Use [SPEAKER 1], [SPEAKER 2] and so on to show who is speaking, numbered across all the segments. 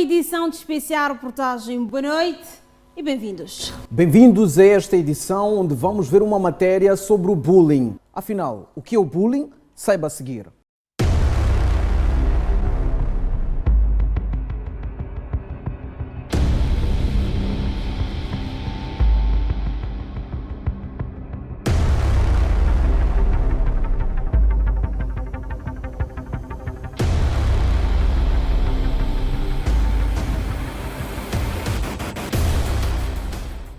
[SPEAKER 1] edição de especial reportagem. Boa noite e bem-vindos.
[SPEAKER 2] Bem-vindos a esta edição onde vamos ver uma matéria sobre o bullying. Afinal, o que é o bullying? Saiba a seguir.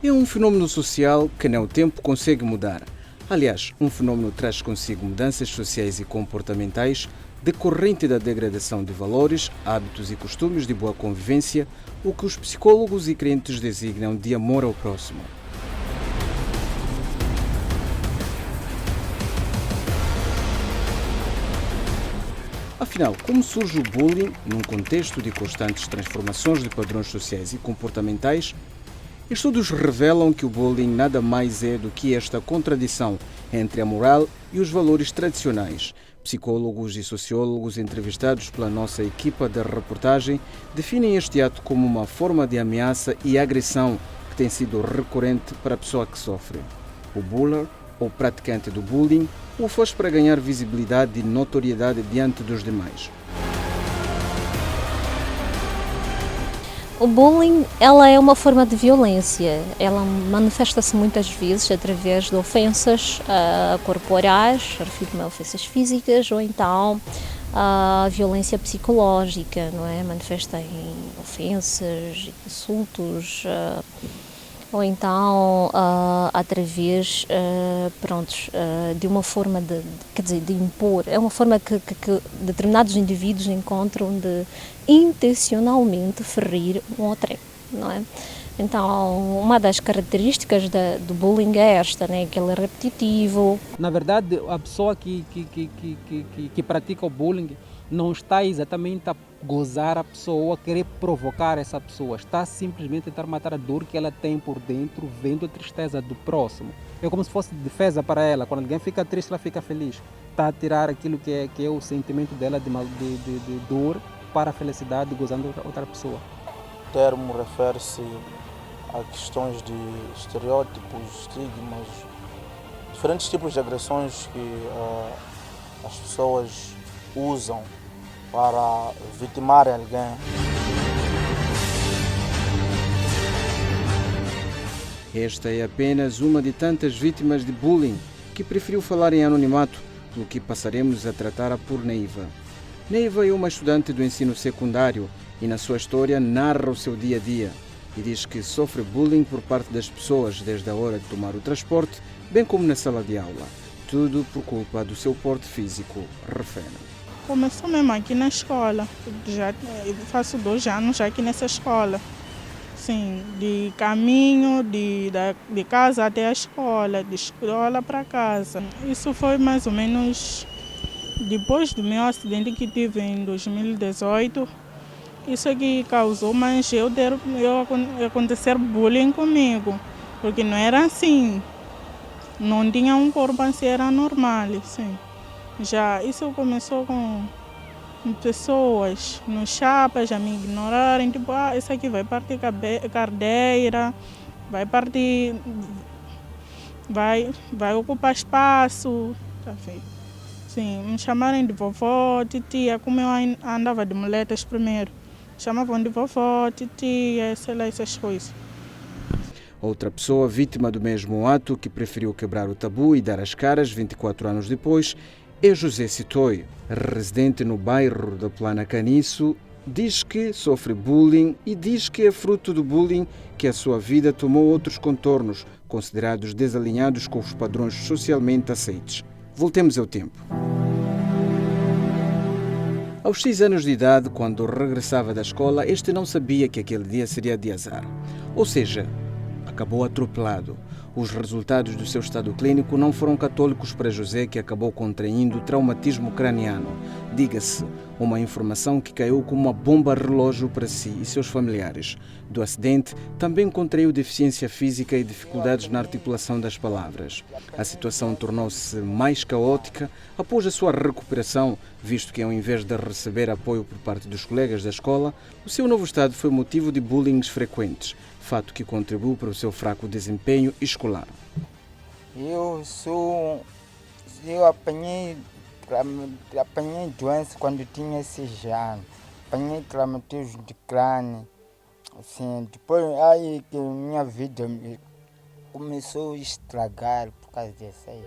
[SPEAKER 3] É um fenômeno social que nem o tempo consegue mudar. Aliás, um fenômeno traz consigo mudanças sociais e comportamentais decorrente da degradação de valores, hábitos e costumes de boa convivência, o que os psicólogos e crentes designam de amor ao próximo. Afinal, como surge o bullying num contexto de constantes transformações de padrões sociais e comportamentais? Estudos revelam que o bullying nada mais é do que esta contradição entre a moral e os valores tradicionais. Psicólogos e sociólogos entrevistados pela nossa equipa de reportagem definem este ato como uma forma de ameaça e agressão que tem sido recorrente para a pessoa que sofre. O buller, ou praticante do bullying, o faz para ganhar visibilidade e notoriedade diante dos demais.
[SPEAKER 4] O bullying, ela é uma forma de violência. Ela manifesta-se muitas vezes através de ofensas corporais, refiro-me a ofensas físicas, ou então a violência psicológica, não é? Manifesta em ofensas, insultos, ou então através de uma forma de impor. É uma forma que determinados indivíduos encontram de intencionalmente ferir um outro, não é? Então, uma das características do bullying é esta, né? Que ele é repetitivo.
[SPEAKER 5] Na verdade, a pessoa que pratica o bullying não está exatamente a gozar a pessoa, a querer provocar essa pessoa. Está simplesmente a tentar matar a dor que ela tem por dentro, vendo a tristeza do próximo. É como se fosse defesa para ela. Quando alguém fica triste, ela fica feliz. Está a tirar aquilo que é o sentimento dela de dor para a felicidade, gozando outra pessoa.
[SPEAKER 6] O termo refere-se a questões de estereótipos, estigmas, diferentes tipos de agressões que as pessoas usam para vitimarem alguém.
[SPEAKER 3] Esta é apenas uma de tantas vítimas de bullying que preferiu falar em anonimato, pelo que passaremos a tratar por Neiva. Neiva é uma estudante do ensino secundário e na sua história narra o seu dia a dia e diz que sofre bullying por parte das pessoas desde a hora de tomar o transporte, bem como na sala de aula. Tudo por culpa do seu porte físico, refere.
[SPEAKER 7] Começou mesmo aqui na escola. Já faço 2 anos já aqui nessa escola. Sim, de caminho, de casa até a escola, de escola para casa. Isso foi mais ou menos depois do meu acidente que tive em 2018. Isso é que causou, mas eu acontecer bullying comigo, porque não era assim. Não tinha um corpo assim, era normal, sim. Já isso começou com pessoas no chapa já me ignorarem, tipo, esse aqui vai partir carteira, vai partir, vai ocupar espaço, tá vendo? Sim, me chamarem de vovó, titia, como eu andava de muletas primeiro, chamavam de vovó, titia, sei lá, essas coisas.
[SPEAKER 3] Outra pessoa vítima do mesmo ato que preferiu quebrar o tabu e dar as caras 24 anos depois é José Citoi, residente no bairro da Plana Caniço. Diz que sofre bullying e diz que é fruto do bullying que a sua vida tomou outros contornos, considerados desalinhados com os padrões socialmente aceitos. Voltemos ao tempo. Aos 6 anos de idade, quando regressava da escola, este não sabia que aquele dia seria de azar. Ou seja, acabou atropelado. Os resultados do seu estado clínico não foram católicos para José, que acabou contraindo traumatismo craniano. Diga-se, Uma informação que caiu como uma bomba relógio para si e seus familiares. Do acidente, também contraiu deficiência física e dificuldades na articulação das palavras. A situação tornou-se mais caótica após a sua recuperação, visto que, ao invés de receber apoio por parte dos colegas da escola, o seu novo estado foi motivo de bullying frequentes, fato que contribuiu para o seu fraco desempenho escolar.
[SPEAKER 8] Eu apanhei doença quando tinha 6 anos. Apanhei traumatismo de crânio. Assim, depois aí que minha vida começou a estragar por causa disso aí.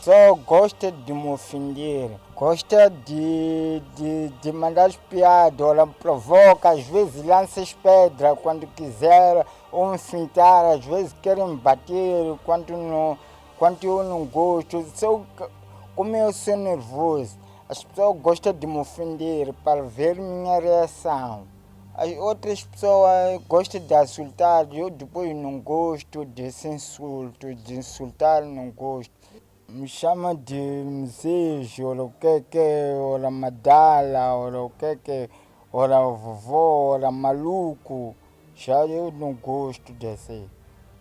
[SPEAKER 8] Só gosta de me ofender, gosta de mandar piadas, ela provoca, às vezes lança as pedras quando quiser, ou enfrentar, às vezes querem me bater quando eu não gosto. Como eu sou nervoso, as pessoas gostam de me ofender para ver minha reação. As outras pessoas gostam de insultar, eu depois não gosto desse insulto, de insultar não gosto. Me chama de Mzejo, ou o que, ou Madala, ou o que, ou vovó, ou maluco. Já eu não gosto desse,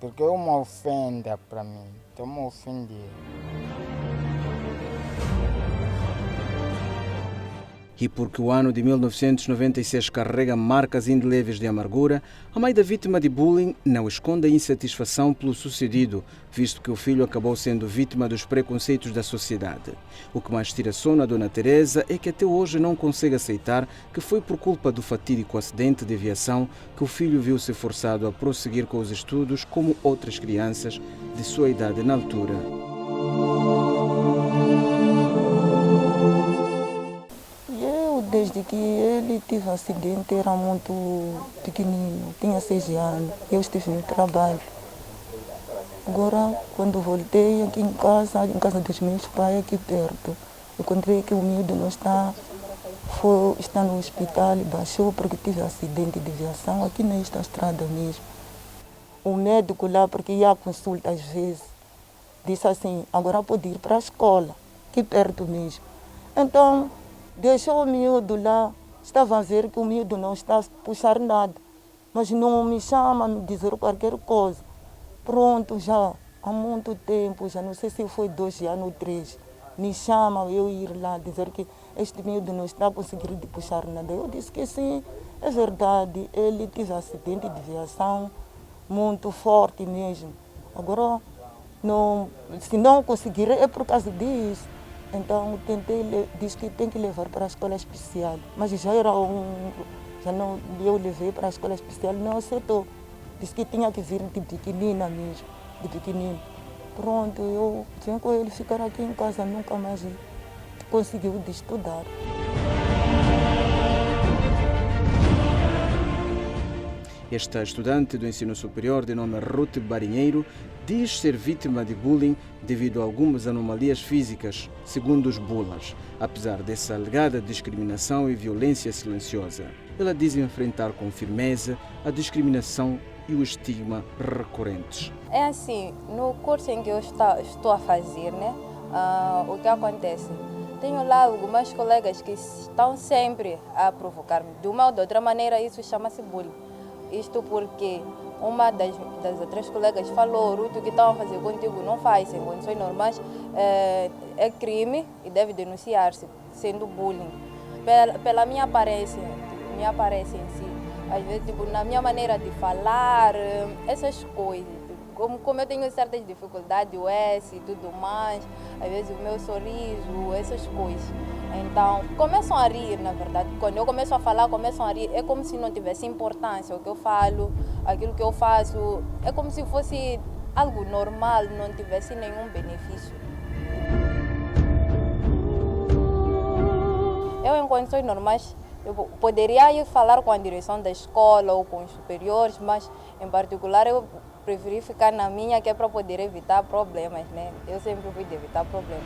[SPEAKER 8] porque é uma ofenda para mim, estou me ofendendo.
[SPEAKER 3] E porque o ano de 1996 carrega marcas indeléveis de amargura, a mãe da vítima de bullying não esconde a insatisfação pelo sucedido, visto que o filho acabou sendo vítima dos preconceitos da sociedade. O que mais tira sono a Dona Teresa é que até hoje não consegue aceitar que foi por culpa do fatídico acidente de aviação que o filho viu-se forçado a prosseguir com os estudos como outras crianças de sua idade na altura.
[SPEAKER 9] Desde que ele teve acidente, era muito pequenino, tinha 6 anos, eu estive no trabalho. Agora, quando voltei aqui em casa dos meus pais, aqui perto, encontrei que o miúdo não está no hospital, baixou porque teve acidente de aviação aqui nesta estrada mesmo. O médico lá, porque ia à consulta às vezes, disse assim, agora pode ir para a escola, aqui perto mesmo. Então, deixou o miúdo lá, estava a ver que o miúdo não está a puxar nada, mas não me chama a me dizer qualquer coisa. Pronto, já há muito tempo, já não sei se foi 2 anos ou 3, me chama eu ir lá dizer que este miúdo não está a conseguir de puxar nada. Eu disse que sim, é verdade, ele teve acidente de aviação muito forte mesmo. Agora, se não conseguir é por causa disso. Então disse que tem que levar para a escola especial, mas eu levei para a escola especial, não aceitou. Disse que tinha que vir de pequenina mesmo, de pequenino. Pronto, eu tinha com ele ficar aqui em casa, nunca mais conseguiu de estudar.
[SPEAKER 3] Esta estudante do ensino superior, de nome Ruth Barinheiro, diz ser vítima de bullying devido a algumas anomalias físicas, segundo os bulas, apesar dessa alegada discriminação e violência silenciosa. Ela diz enfrentar com firmeza a discriminação e o estigma recorrentes.
[SPEAKER 10] É assim, no curso em que eu estou a fazer, o que acontece? Tenho lá algumas colegas que estão sempre a provocar-me. De uma ou de outra maneira, isso chama-se bullying. Isto porque uma das outras colegas falou, Ruth, o que estão a fazer contigo não faz, em condições normais, é crime e deve denunciar-se, sendo bullying. Pela minha aparência em si, às vezes na minha maneira de falar, essas coisas. Como eu tenho certas dificuldades, o S e tudo mais, às vezes o meu sorriso, essas coisas. Então, começam a rir, na verdade. Quando eu começo a falar, começam a rir. É como se não tivesse importância o que eu falo, aquilo que eu faço. É como se fosse algo normal, não tivesse nenhum benefício. Eu, em condições normais, eu poderia ir falar com a direção da escola ou com os superiores, mas, em particular, eu preferi ficar na minha, que é para poder evitar problemas, né? Eu sempre fui de evitar problemas.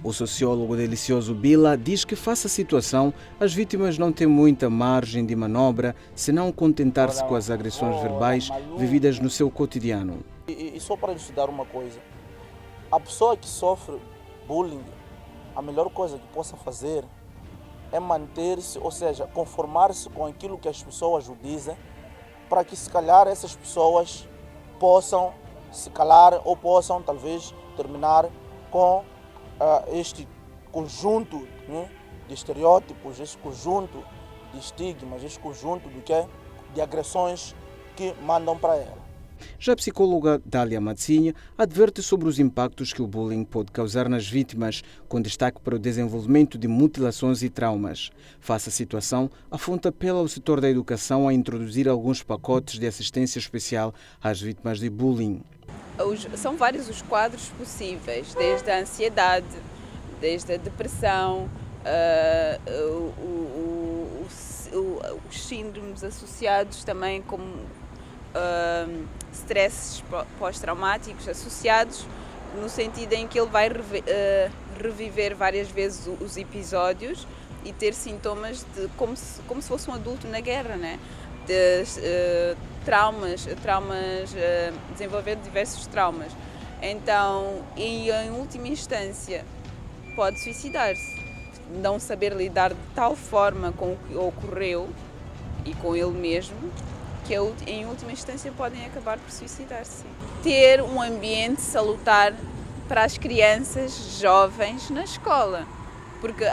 [SPEAKER 3] O sociólogo Delicioso Bila diz que, face à situação, as vítimas não têm muita margem de manobra, senão contentar-se com as agressões verbais vividas no seu cotidiano.
[SPEAKER 6] E só para elucidar uma coisa, a pessoa que sofre bullying, a melhor coisa que possa fazer é manter-se, ou seja, conformar-se com aquilo que as pessoas o dizem, para que se calhar essas pessoas possam se calar ou possam talvez terminar com este conjunto, né, de estereótipos, este conjunto de estigmas, este conjunto de agressões que mandam para ela.
[SPEAKER 3] Já a psicóloga Dália Matsinha adverte sobre os impactos que o bullying pode causar nas vítimas, com destaque para o desenvolvimento de mutilações e traumas. Face à situação, a fonte apela ao setor da educação a introduzir alguns pacotes de assistência especial às vítimas de bullying.
[SPEAKER 11] São vários os quadros possíveis, desde a ansiedade, desde a depressão, os síndromes associados também como stresses pós-traumáticos associados, no sentido em que ele vai reviver várias vezes os episódios e ter sintomas de como se fosse um adulto na guerra, né? Desenvolver diversos traumas. Então, em última instância, pode suicidar-se. Não saber lidar de tal forma com o que ocorreu e com ele mesmo, que em última instância podem acabar por suicidar-se. Ter um ambiente salutar para as crianças jovens na escola, porque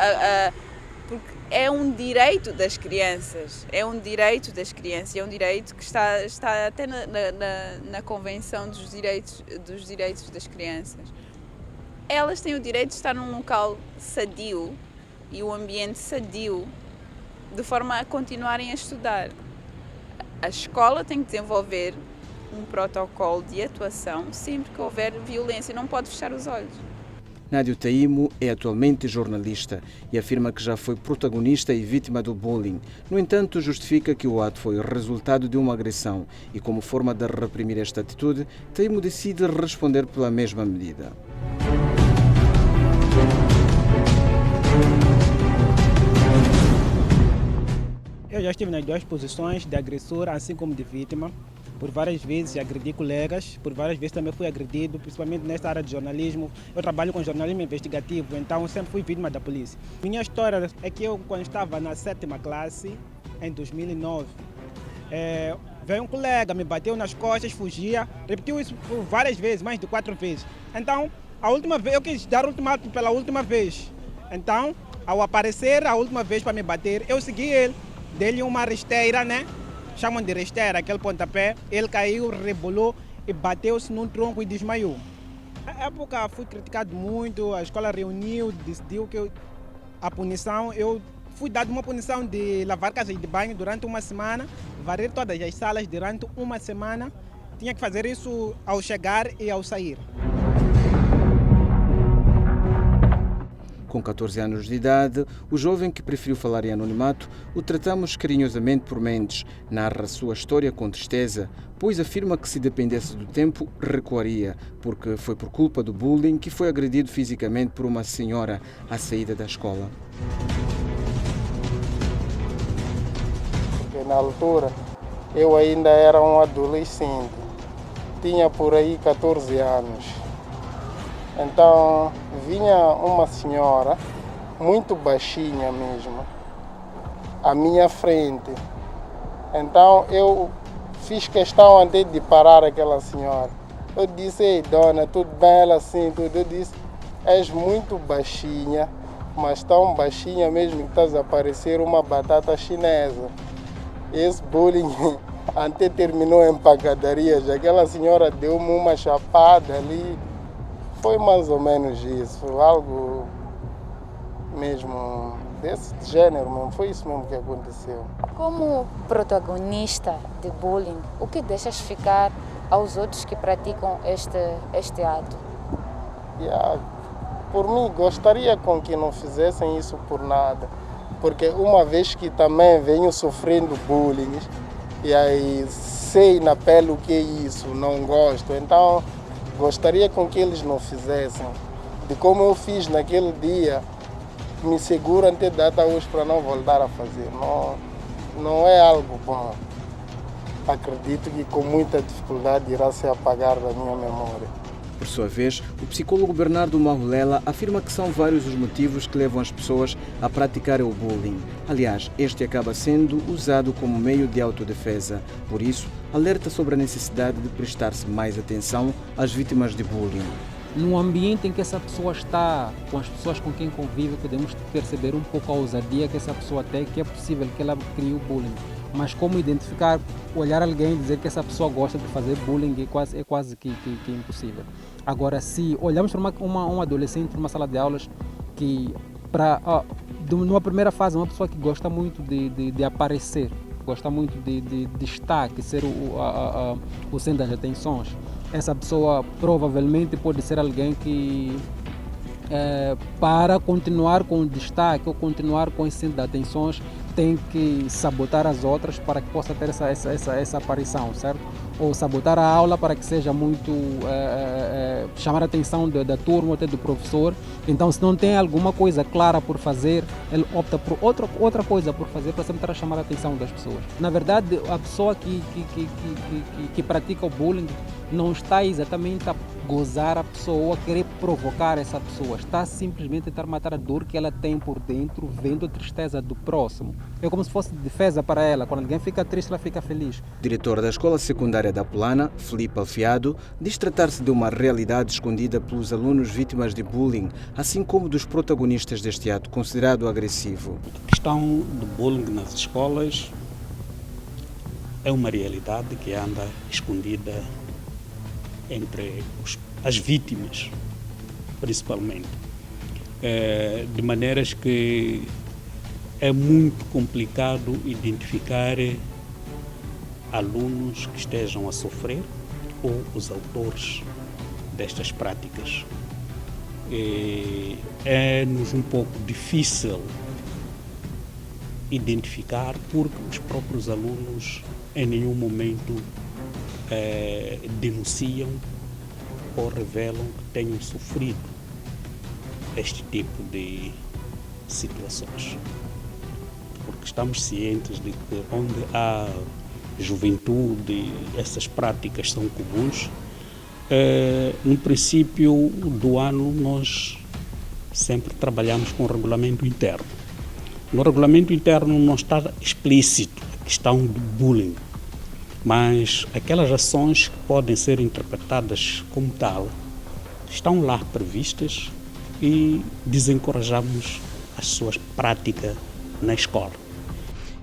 [SPEAKER 11] é um direito das crianças, é um direito que está até na Convenção dos Direitos das Crianças. Elas têm o direito de estar num local sadio e um ambiente sadio, de forma a continuarem a estudar. A escola tem que desenvolver um protocolo de atuação sempre que houver violência, não pode fechar os olhos.
[SPEAKER 3] Nádio Taimo é atualmente jornalista e afirma que já foi protagonista e vítima do bullying. No entanto, justifica que o ato foi resultado de uma agressão e, como forma de reprimir esta atitude, Taimo decide responder pela mesma medida.
[SPEAKER 5] Eu já estive nas duas posições, de agressor assim como de vítima. Por várias vezes agredi colegas, por várias vezes também fui agredido, principalmente nesta área de jornalismo. Eu trabalho com jornalismo investigativo, então sempre fui vítima da polícia. Minha história é que eu, quando estava na 7ª classe, em 2009, veio um colega, me bateu nas costas, fugia, repetiu isso por várias vezes, mais de 4 vezes. Então, a última vez, eu quis dar ultimato pela última vez. Então, ao aparecer a última vez para me bater, eu segui ele, dei-lhe uma rasteira, né? Chamam de rasteira, aquele pontapé. Ele caiu, rebolou e bateu-se num tronco e desmaiou. Na época fui criticado muito, a escola reuniu, decidiu que a punição, eu fui dado uma punição de lavar casas de banho durante uma semana, varrer todas as salas durante uma semana. Tinha que fazer isso ao chegar e ao sair.
[SPEAKER 3] Com 14 anos de idade, o jovem que preferiu falar em anonimato o tratamos carinhosamente por Mendes. Narra sua história com tristeza, pois afirma que se dependesse do tempo, recuaria, porque foi por culpa do bullying que foi agredido fisicamente por uma senhora à saída da escola.
[SPEAKER 12] Porque na altura eu ainda era um adolescente, tinha por aí 14 anos. Então vinha uma senhora, muito baixinha mesmo, à minha frente. Então eu fiz questão até de parar aquela senhora. Eu disse: ei dona, tudo bem? Ela assim, tudo. Eu disse: és muito baixinha, mas tão baixinha mesmo que estás a parecer uma batata chinesa. Esse bullying até terminou em pancadarias. Aquela senhora deu-me uma chapada ali. Foi mais ou menos isso, algo mesmo desse gênero mesmo, foi isso mesmo que aconteceu.
[SPEAKER 13] Como protagonista de bullying, o que deixas ficar aos outros que praticam este ato?
[SPEAKER 12] Por mim, gostaria com que não fizessem isso por nada, porque uma vez que também venho sofrendo bullying, e aí sei na pele o que é isso, não gosto, então gostaria com que eles não fizessem. De como eu fiz naquele dia, me seguro até data hoje para não voltar a fazer. Não é algo bom. acredito que com muita dificuldade irá se apagar da minha memória.
[SPEAKER 3] Por sua vez, o psicólogo Bernardo Mahulela afirma que são vários os motivos que levam as pessoas a praticarem o bullying. Aliás, este acaba sendo usado como meio de autodefesa. Por isso, alerta sobre a necessidade de prestar-se mais atenção às vítimas de bullying.
[SPEAKER 5] No ambiente em que essa pessoa está, com as pessoas com quem convive, podemos perceber um pouco a ousadia que essa pessoa tem, que é possível que ela crie o bullying. Mas como identificar, olhar alguém e dizer que essa pessoa gosta de fazer bullying é quase que impossível. Agora, se olhamos para um adolescente numa sala de aulas que, numa primeira fase, uma pessoa que gosta muito de aparecer, gosta muito de destaque, ser o centro das atenções, essa pessoa provavelmente pode ser alguém que, para continuar com o destaque ou continuar com esse centro de atenções, tem que sabotar as outras para que possa ter essa aparição, certo? Ou sabotar a aula para que seja muito chamar a atenção da turma, até do professor. Então, se não tem alguma coisa clara por fazer, ele opta por outra coisa por fazer para sempre chamar a atenção das pessoas. Na verdade, a pessoa que pratica o bullying não está exatamente a gozar a pessoa, a querer provocar essa pessoa. Está simplesmente a tentar matar a dor que ela tem por dentro, vendo a tristeza do próximo. É como se fosse defesa para ela. Quando alguém fica triste, ela fica feliz.
[SPEAKER 3] O diretor da Escola Secundária da Plana, Filipe Alfiado, diz tratar-se de uma realidade escondida pelos alunos vítimas de bullying, assim como dos protagonistas deste ato considerado agressivo.
[SPEAKER 14] A questão do bullying nas escolas é uma realidade que anda escondida entre as vítimas, principalmente, de maneiras que é muito complicado identificar alunos que estejam a sofrer ou os autores destas práticas. É-nos um pouco difícil identificar porque os próprios alunos em nenhum momento denunciam ou revelam que tenham sofrido este tipo de situações. Porque estamos cientes de que onde há juventude, essas práticas são comuns. No princípio do ano, nós sempre trabalhamos com o regulamento interno. No regulamento interno não está explícito a questão do bullying, mas aquelas ações que podem ser interpretadas como tal estão lá previstas e desencorajamos a sua prática na escola.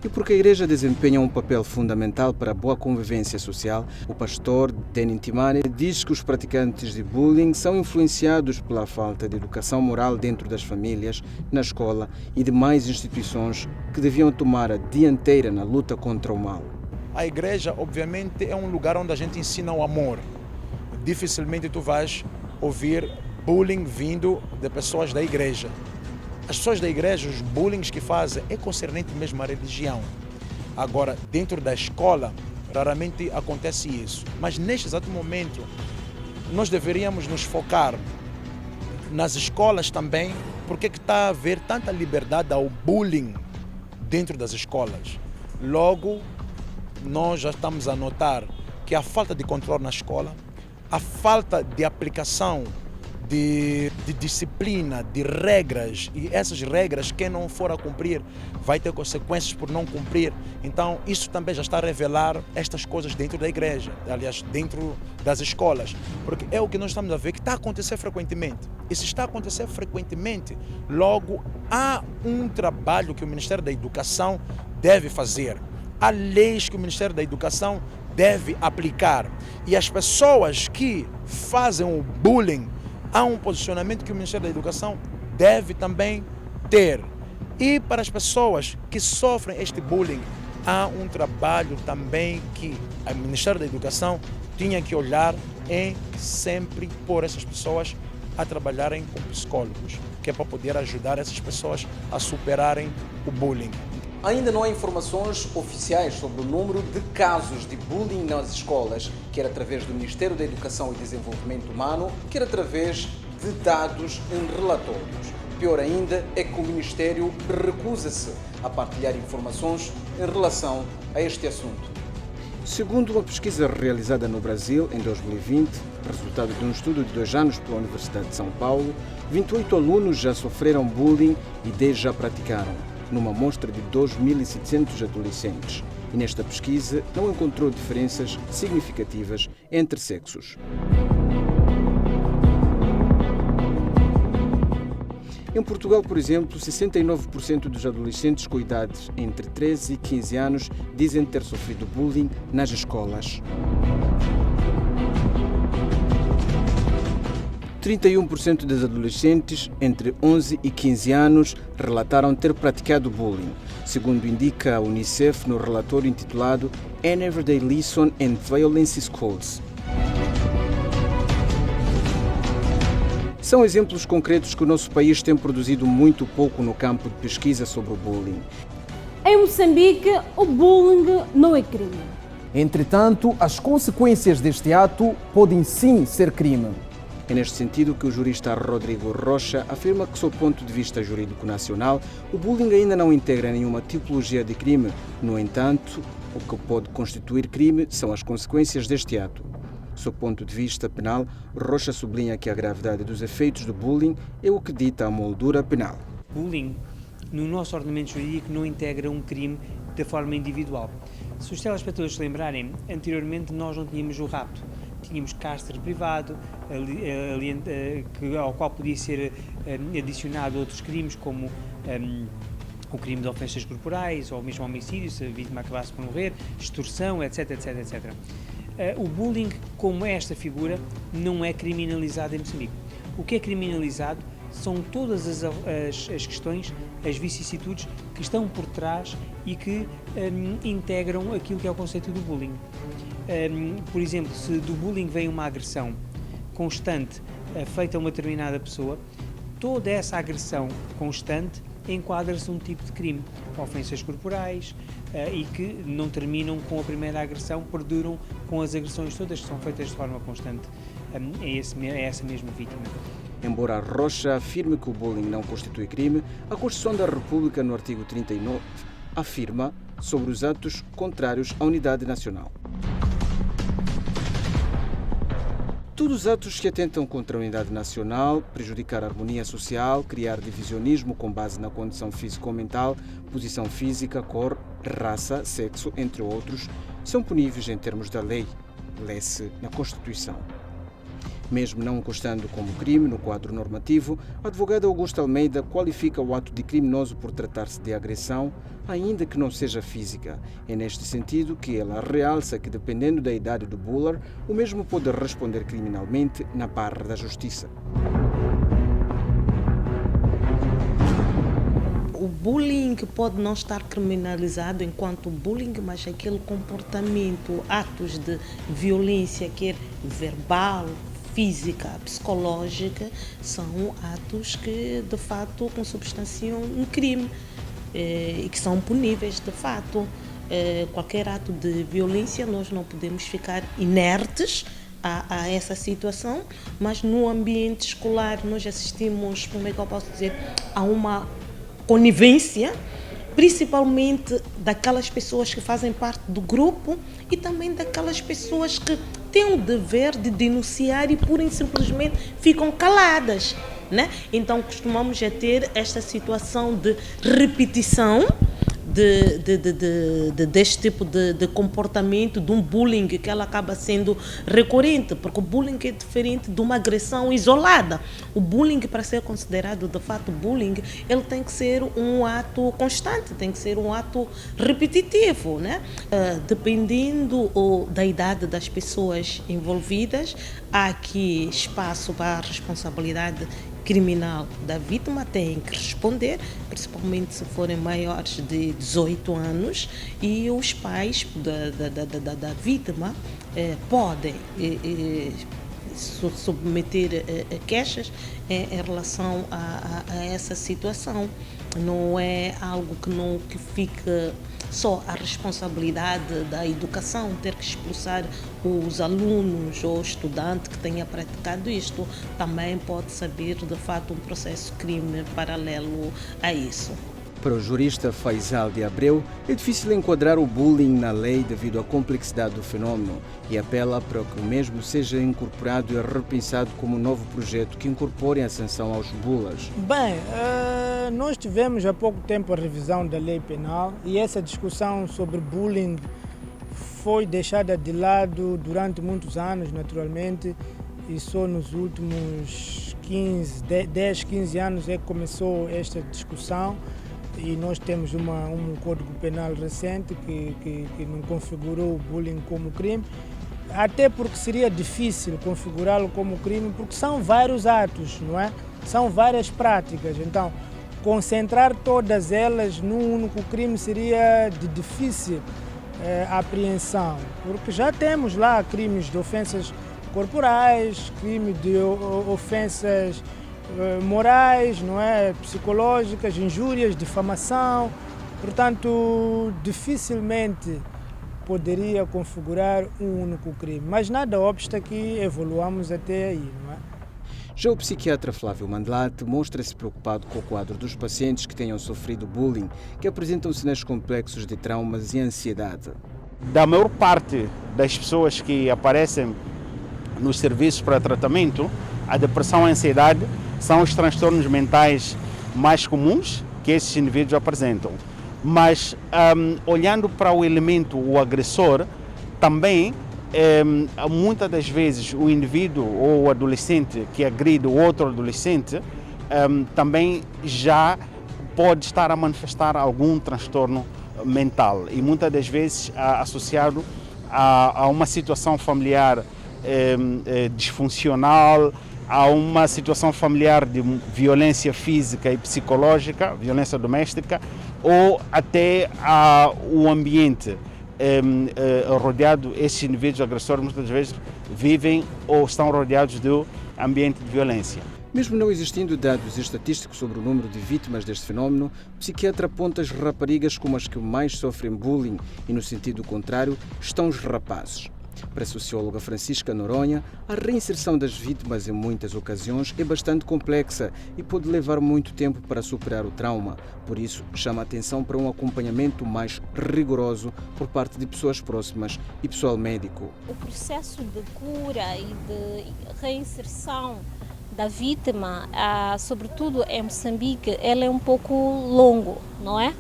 [SPEAKER 3] E porque a Igreja desempenha um papel fundamental para a boa convivência social, o pastor Denin Timane diz que os praticantes de bullying são influenciados pela falta de educação moral dentro das famílias, na escola e demais instituições que deviam tomar a dianteira na luta contra o mal.
[SPEAKER 15] A igreja, obviamente, é um lugar onde a gente ensina o amor. Dificilmente tu vais ouvir bullying vindo de pessoas da igreja. As pessoas da igreja, os bullying que fazem é concernente mesmo à religião. Agora, dentro da escola, raramente acontece isso. Mas neste exato momento, nós deveríamos nos focar nas escolas também, porque que está a haver tanta liberdade ao bullying dentro das escolas. Logo, nós já estamos a notar que a falta de controle na escola, a falta de aplicação de disciplina, de regras, e essas regras, quem não for a cumprir vai ter consequências por não cumprir. Então isso também já está a revelar estas coisas dentro da igreja, aliás, dentro das escolas, porque é o que nós estamos a ver que está a acontecer frequentemente. E se está a acontecer frequentemente, logo há um trabalho que o Ministério da Educação deve fazer. Há leis que o Ministério da Educação deve aplicar. E as pessoas que fazem o bullying, há um posicionamento que o Ministério da Educação deve também ter. E para as pessoas que sofrem este bullying, há um trabalho também que o Ministério da Educação tinha que olhar em sempre pôr essas pessoas a trabalharem com psicólogos, que é para poder ajudar essas pessoas a superarem o bullying.
[SPEAKER 2] Ainda não há informações oficiais sobre o número de casos de bullying nas escolas, quer através do Ministério da Educação e Desenvolvimento Humano, quer através de dados em relatórios. Pior ainda é que o Ministério recusa-se a partilhar informações em relação a este assunto.
[SPEAKER 3] Segundo uma pesquisa realizada no Brasil em 2020, resultado de um estudo de 2 anos pela Universidade de São Paulo, 28 alunos já sofreram bullying e 10 já praticaram, numa amostra de 2.700 adolescentes. E nesta pesquisa não encontrou diferenças significativas entre sexos. Em Portugal, por exemplo, 69% dos adolescentes com idades entre 13 e 15 anos dizem ter sofrido bullying nas escolas. 31% dos adolescentes entre 11 e 15 anos relataram ter praticado bullying, segundo indica a Unicef no relatório intitulado An Everyday Lesson in Violence Schools. São exemplos concretos que o nosso país tem produzido muito pouco no campo de pesquisa sobre o bullying.
[SPEAKER 1] Em Moçambique, o bullying não é crime.
[SPEAKER 16] Entretanto, as consequências deste ato podem sim ser crime.
[SPEAKER 3] É neste sentido que o jurista Rodrigo Rocha afirma que, sob o ponto de vista jurídico nacional, o bullying ainda não integra nenhuma tipologia de crime. No entanto, o que pode constituir crime são as consequências deste ato. Sob o ponto de vista penal, Rocha sublinha que a gravidade dos efeitos do bullying é o que dita a moldura penal.
[SPEAKER 17] Bullying, no nosso ordenamento jurídico, não integra um crime de forma individual. Se os telespectadores se lembrarem, anteriormente nós não tínhamos o rapto. Tínhamos cárcere privado, ao qual podia ser adicionado outros crimes, como o crime de ofensas corporais, ou mesmo homicídio, se a vítima acabasse por morrer, extorsão, etc, etc, etc. O bullying, como esta figura, não é criminalizado em Moçambique. O que é criminalizado são todas as questões, as vicissitudes que estão por trás e que integram aquilo que é o conceito do bullying. Por exemplo, se do bullying vem uma agressão constante feita a uma determinada pessoa, toda essa agressão constante enquadra-se um tipo de crime, ofensas corporais, e que não terminam com a primeira agressão, perduram com as agressões todas que são feitas de forma constante a essa mesma vítima.
[SPEAKER 3] Embora Rocha afirme que o bullying não constitui crime, a Constituição da República, no artigo 39, afirma sobre os atos contrários à unidade nacional. Todos os atos que atentam contra a unidade nacional, prejudicar a harmonia social, criar divisionismo com base na condição físico-mental, posição física, cor, raça, sexo, entre outros, são puníveis em termos da lei, lê-se na Constituição. Mesmo não constando como crime no quadro normativo, a advogada Augusta Almeida qualifica o ato de criminoso por tratar-se de agressão, ainda que não seja física. É neste sentido que ela realça que, dependendo da idade do buller, o mesmo pode responder criminalmente na barra da justiça.
[SPEAKER 18] O bullying pode não estar criminalizado enquanto bullying, mas aquele comportamento, atos de violência, quer verbal, física, psicológica, são atos que de fato consubstanciam um crime e que são puníveis de fato. Qualquer ato de violência, nós não podemos ficar inertes a essa situação, mas no ambiente escolar nós assistimos, como é que eu posso dizer, a uma conivência, principalmente daquelas pessoas que fazem parte do grupo e também daquelas pessoas que têm o dever de denunciar e pura e simplesmente ficam caladas, né? Então costumamos já ter esta situação de repetição deste tipo de comportamento, de um bullying que ela acaba sendo recorrente, porque o bullying é diferente de uma agressão isolada. O bullying, para ser considerado de fato bullying, ele tem que ser um ato constante, tem que ser um ato repetitivo, né? Dependendo da idade das pessoas envolvidas, há aqui espaço para a responsabilidade criminal da vítima, tem que responder, principalmente se forem maiores de 18 anos, e os pais da vítima podem submeter queixas em relação a essa situação. Não é algo que fica só a responsabilidade da educação, ter que expulsar os alunos ou estudante que tenha praticado isto. Também pode saber, de fato, um processo crime paralelo a isso.
[SPEAKER 3] Para o jurista Faisal de Abreu, é difícil enquadrar o bullying na lei devido à complexidade do fenômeno e apela para que o mesmo seja incorporado e repensado como um novo projeto que incorpore a sanção aos bulas.
[SPEAKER 19] Bem, nós tivemos há pouco tempo a revisão da lei penal e essa discussão sobre bullying foi deixada de lado durante muitos anos, naturalmente, e só nos últimos 10, 15 anos é que começou esta discussão. E nós temos um Código Penal recente que não configurou o bullying como crime, até porque seria difícil configurá-lo como crime, porque são vários atos, não é? São várias práticas, então concentrar todas elas num único crime seria de difícil apreensão, porque já temos lá crimes de ofensas corporais, crime de ofensas morais, não é? Psicológicas, injúrias, difamação. Portanto, dificilmente poderia configurar um único crime. Mas nada obsta que evoluamos até aí, não é?
[SPEAKER 3] Já o psiquiatra Flávio Mandelate mostra-se preocupado com o quadro dos pacientes que tenham sofrido bullying, que apresentam sinais complexos de traumas e ansiedade.
[SPEAKER 20] Da maior parte das pessoas que aparecem nos serviços para tratamento, a depressão e a ansiedade são os transtornos mentais mais comuns que esses indivíduos apresentam. Mas, olhando para o elemento, o agressor, também, muitas das vezes, o indivíduo ou o adolescente que agride o outro adolescente também já pode estar a manifestar algum transtorno mental e muitas das vezes associado a uma situação familiar disfuncional, a uma situação familiar de violência física e psicológica, violência doméstica, ou até o ambiente rodeado. Esses indivíduos agressores muitas vezes vivem ou estão rodeados do ambiente de violência.
[SPEAKER 3] Mesmo não existindo dados estatísticos sobre o número de vítimas deste fenómeno, o psiquiatra aponta as raparigas como as que mais sofrem bullying e, no sentido contrário, estão os rapazes. Para a socióloga Francisca Noronha, a reinserção das vítimas em muitas ocasiões é bastante complexa e pode levar muito tempo para superar o trauma. Por isso, chama a atenção para um acompanhamento mais rigoroso por parte de pessoas próximas e pessoal médico.
[SPEAKER 4] O processo de cura e de reinserção da vítima, sobretudo em Moçambique, ele é um pouco longo, não é?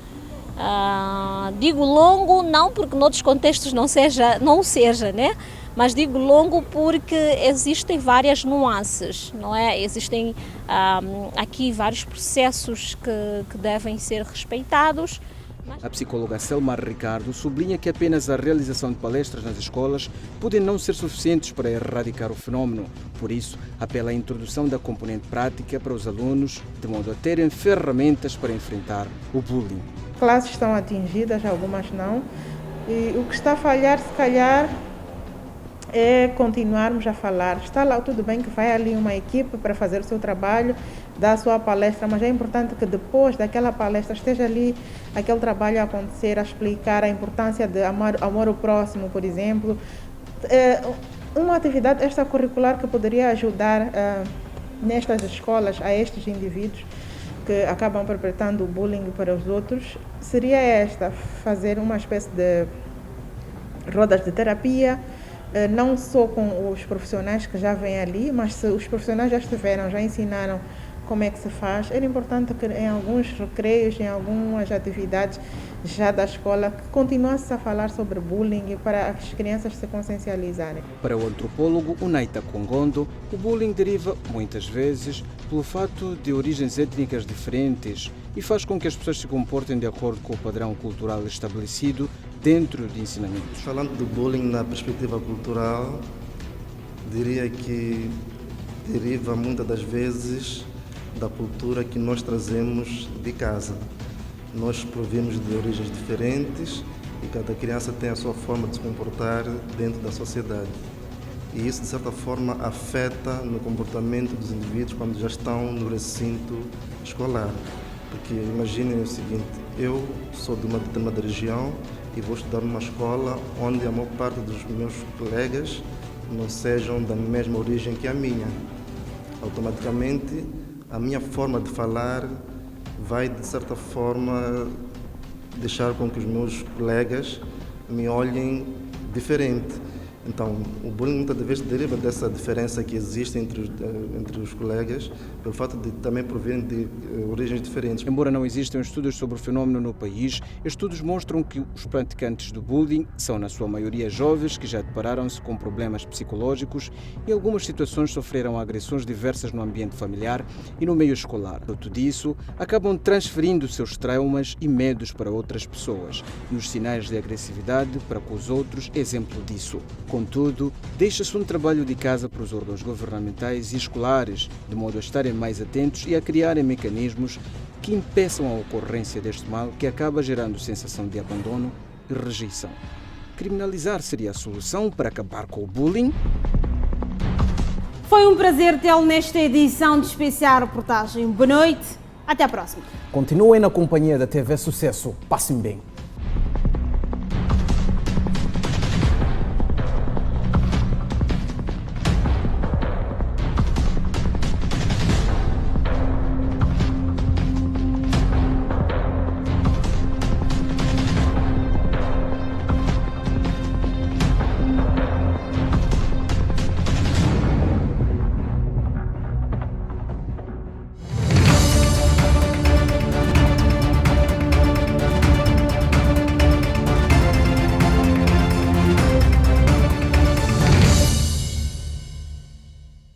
[SPEAKER 4] Digo longo não porque noutros contextos não seja, né? Mas digo longo porque existem várias nuances, não é? Existem aqui vários processos que devem ser respeitados.
[SPEAKER 3] A psicóloga Selma Ricardo sublinha que apenas a realização de palestras nas escolas podem não ser suficientes para erradicar o fenómeno. Por isso, apela à introdução da componente prática para os alunos, de modo a terem ferramentas para enfrentar o bullying.
[SPEAKER 21] Classes estão atingidas, algumas não, e o que está a falhar, se calhar, é continuarmos a falar. Está lá, tudo bem que vai ali uma equipe para fazer o seu trabalho, dar a sua palestra, mas é importante que depois daquela palestra esteja ali aquele trabalho a acontecer, a explicar a importância de amar ao próximo, por exemplo. Uma atividade extracurricular que poderia ajudar nestas escolas a estes indivíduos que acabam perpetrando o bullying para os outros seria esta: fazer uma espécie de rodas de terapia, não só com os profissionais que já vêm ali, mas se os profissionais já estiveram, já ensinaram como é que se faz, era importante que em alguns recreios, em algumas atividades já da escola, que continuasse a falar sobre bullying para as crianças se consciencializarem.
[SPEAKER 3] Para o antropólogo Unaita Congondo, o bullying deriva muitas vezes pelo fato de origens étnicas diferentes e faz com que as pessoas se comportem de acordo com o padrão cultural estabelecido dentro de ensinamentos.
[SPEAKER 22] Falando do bullying na perspectiva cultural, diria que deriva muitas das vezes da cultura que nós trazemos de casa. Nós provemos de origens diferentes e cada criança tem a sua forma de se comportar dentro da sociedade. E isso, de certa forma, afeta no comportamento dos indivíduos quando já estão no recinto escolar. Porque imaginem o seguinte: eu sou de uma determinada região e vou estudar numa escola onde a maior parte dos meus colegas não sejam da mesma origem que a minha. Automaticamente, a minha forma de falar vai, de certa forma, deixar com que os meus colegas me olhem diferente. Então, o bullying muitas vezes deriva dessa diferença que existe entre os colegas, pelo fato de também provirem de origens diferentes.
[SPEAKER 3] Embora não existam estudos sobre o fenómeno no país, estudos mostram que os praticantes do bullying são, na sua maioria, jovens que já depararam-se com problemas psicológicos e, em algumas situações, sofreram agressões diversas no ambiente familiar e no meio escolar. Fruto disso, acabam transferindo seus traumas e medos para outras pessoas e os sinais de agressividade para com os outros, exemplo disso. Contudo, deixa-se um trabalho de casa para os órgãos governamentais e escolares, de modo a estarem mais atentos e a criarem mecanismos que impeçam a ocorrência deste mal que acaba gerando sensação de abandono e rejeição. Criminalizar seria a solução para acabar com o bullying?
[SPEAKER 1] Foi um prazer tê-lo nesta edição de especial reportagem. Boa noite, até à próxima.
[SPEAKER 16] Continuem na companhia da TV Sucesso. Passem bem.